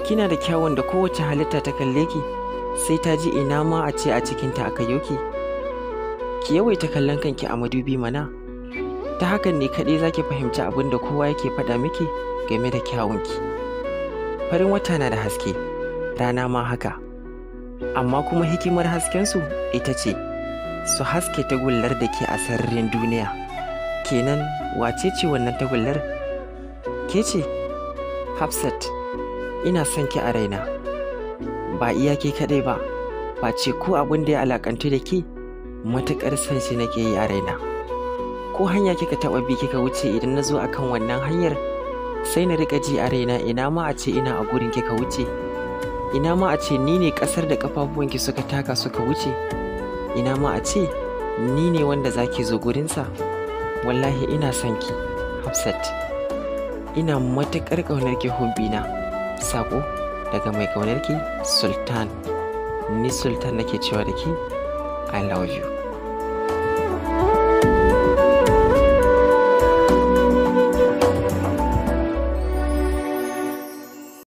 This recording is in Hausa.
Kina da kyawun da kowace halitta ta kalle ki sai ta ji ina ma a ce a cikinta aka yo ki. Ki yawaita kallon kanki a madubi mana. Ta hakan ne kaɗai za ki fahimci abin da kowa yake faɗa miki game da kyawunki. Farin wata na da haske, rana ma haka. Amma kuma hikimar haskensu ita ce su haske tagullar da ke a sararin duniya. Kenan wace ce wannan tagullar? Ke ce? Hafsat, ina son ki a raina. Ba iya ke kaɗai ba, face ko abin da ya alaƙantu da ke matuƙar son shi nake yi a raina. Ko hanya kika taɓa bi kika wuce idan na zo akan wannan hanyar sai na riƙa ji a raina ina ma a ce ina a gurin kika wuce. Ina ma a ce ni ne ƙasar da ƙafafuwanki suka taka suka wuce. Ina ma a ce ni ne wanda za ki zo gurinsa. Wallahi ina son ki, Hafsat. Ina matuƙar ƙaunar ki hubbina. Saƙo daga mai ƙaunar ki, Sultan. Ni Sultan nake cewa da ki, I love you.